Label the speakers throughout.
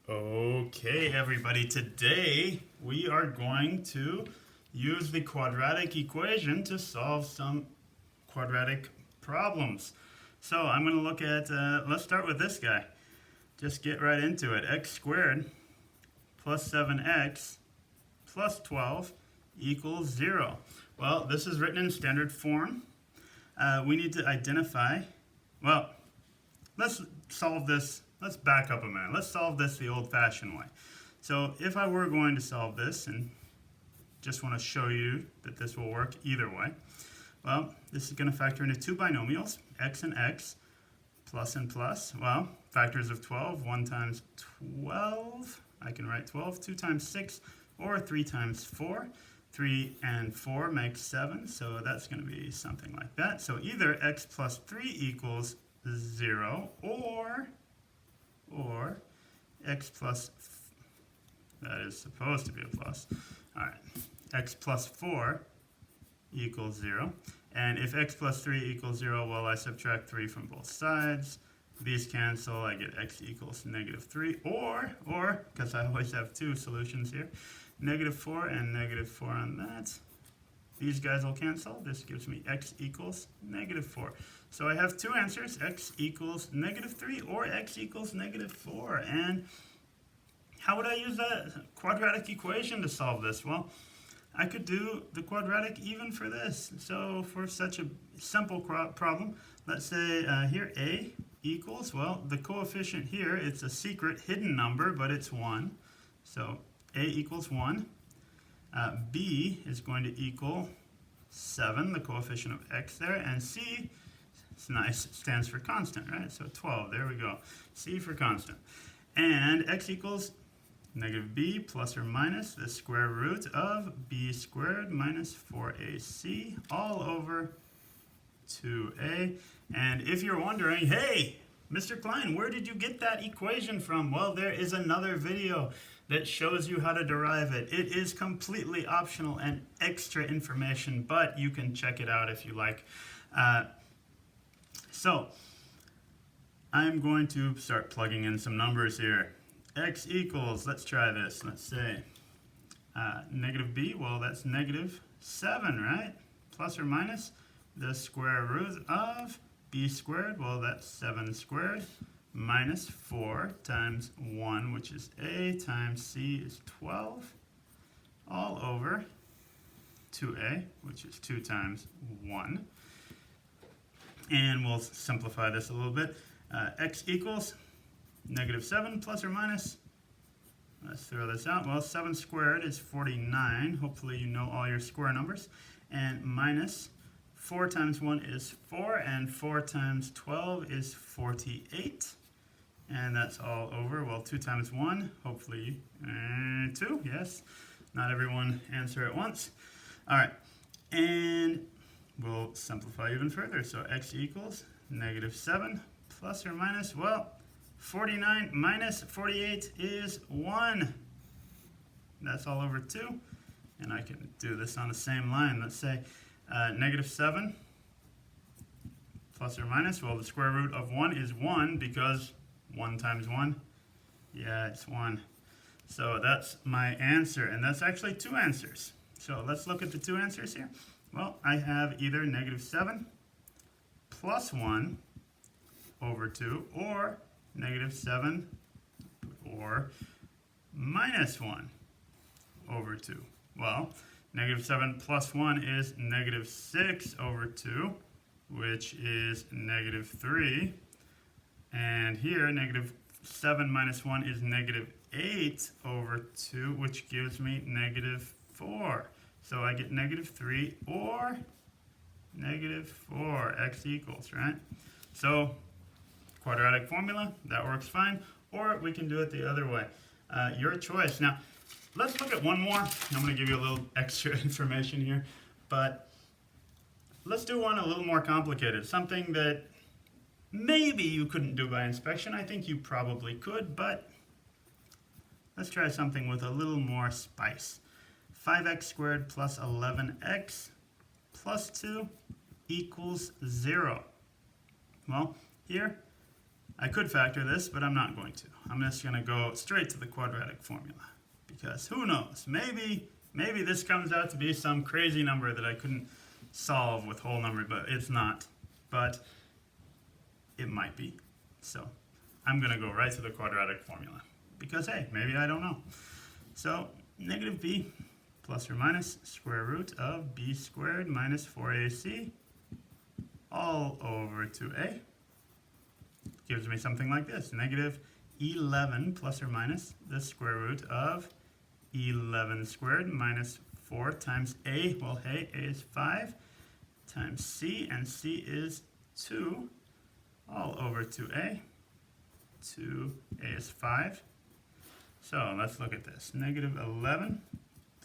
Speaker 1: Okay, everybody, today we are going to use the quadratic equation to solve some quadratic problems. So I'm going to look at, let's start with this guy. Just get right into it. X squared plus 7x plus 12 equals 0. Well, this is written in standard form. We need to identify, well, let's solve this. Let's back up a minute. Let's solve this the old-fashioned way. So if I were going to solve this, and just want to show you that this will work either way, well, this is going to factor into two binomials, x and x, plus and plus. Well, factors of 12, 1 times 12, I can write 12, 2 times 6, or 3 times 4. 3 and 4 make 7, so that's going to be something like that. So either x plus 3 equals 0, or x plus, that is supposed to be a plus. All right, x plus 4 equals 0. And if x plus 3 equals 0, well, I subtract 3 from both sides. These cancel, I get x equals negative 3, or, because I always have two solutions here, negative 4 and negative 4 on that. These guys will cancel. This gives me x equals negative 4. So I have two answers, x equals negative 3 or x equals negative 4. And how would I use that quadratic equation to solve this? Well, I could do the quadratic even for this. So for such a simple problem, let's say here a equals, well, the coefficient here, it's a secret hidden number, but it's 1. So a equals 1. B is going to equal 7, the coefficient of x there, and C, it's nice, it stands for constant, right? So 12, there we go. C for constant. And x equals negative b plus or minus the square root of b squared minus 4ac all over 2a. And if you're wondering, hey, Mr. Klein, where did you get that equation from? Well, there is another video that shows you how to derive it. It is completely optional and extra information, but you can check it out if you like. So I'm going to start plugging in some numbers here. X equals, let's try this. Let's say negative b, well, that's negative 7, right? Plus or minus the square root of b squared, well, that's 7 squared, minus 4 times 1, which is a, times c is 12, all over 2a, which is 2 times 1. And we'll simplify this a little bit. X equals negative 7 plus or minus, let's throw this out, well, 7 squared is 49, hopefully you know all your square numbers, and minus 4 times 1 is 4, and 4 times 12 is 48. And that's all over. Well, 2 times 1, hopefully 2, yes. Not everyone answer at once. All right, and we'll simplify even further. So x equals negative 7 plus or minus, well, 49 minus 48 is 1. That's all over 2. And I can do this on the same line. Let's say negative 7 plus or minus, well, the square root of 1 is 1 because 1 times 1, yeah, it's 1. So that's my answer, and that's actually two answers. So let's look at the two answers here. Well, I have either negative 7 plus 1 over 2, or negative 7 or minus 1 over 2. Well, negative 7 plus 1 is negative 6 over 2, which is negative 3. And here, negative 7 minus 1 is negative 8 over 2, which gives me negative 4. So I get negative 3 or negative 4, x equals, right? So quadratic formula, that works fine. Or we can do it the other way. Your choice. Now, let's look at one more. I'm going to give you a little extra information here. But let's do one a little more complicated. Something that maybe you couldn't do by inspection. I think you probably could, but let's try something with a little more spice. 5x squared plus 11x plus 2 equals 0. Well, here I could factor this, but I'm not going to. I'm just going to go straight to the quadratic formula. Because who knows? Maybe this comes out to be some crazy number that I couldn't solve with whole number, but it's not. But it might be. So I'm going to go right to the quadratic formula. Because, hey, maybe I don't know. So negative b plus or minus square root of b squared minus 4ac all over 2a gives me something like this. Negative 11 plus or minus the square root of 11 squared minus 4 times a. Well, hey, a is 5 times c, and c is 2 all over 2a. 2a is 5. So let's look at this. Negative 11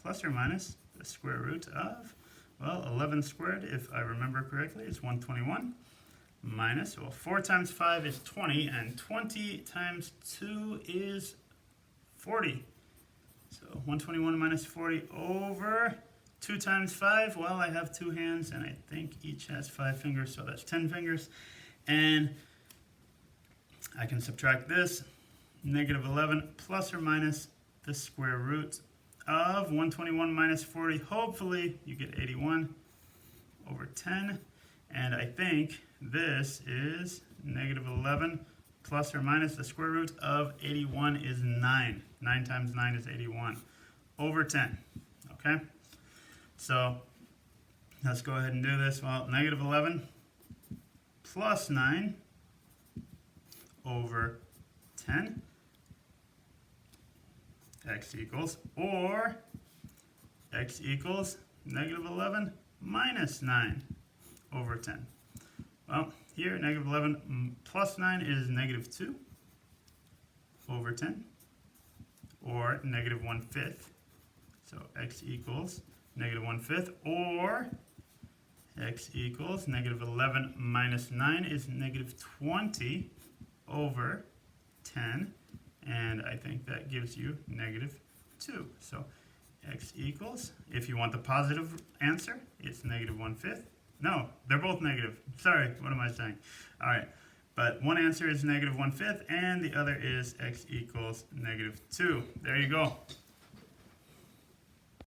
Speaker 1: plus or minus the square root of, well, 11 squared, if I remember correctly, is 121. Minus, well, 4 times 5 is 20, and 20 times 2 is 40. So 121 minus 40 over 2 times 5. Well, I have 2 hands, and I think each has 5 fingers, so that's 10 fingers. And I can subtract this. Negative 11 plus or minus the square root of 121 minus 40. Hopefully you get 81 over 10. And I think this is negative 11 plus or minus the square root of 81 is 9. 9 times 9 is 81 over 10. Okay? So let's go ahead and do this. Well, negative 11 plus 9 over 10. X equals, or x equals negative 11 minus 9 over 10. Well, here negative 11 plus 9 is negative 2 over 10, or negative 1/5. So x equals negative 1/5, or x equals negative 11 minus 9 is negative 20 over 10. And I think that gives you negative 2. So x equals, if you want the positive answer, it's negative 1/5. No, they're both negative. Sorry, what am I saying? All right, but one answer is negative 1/5, and the other is x equals negative 2. There you go.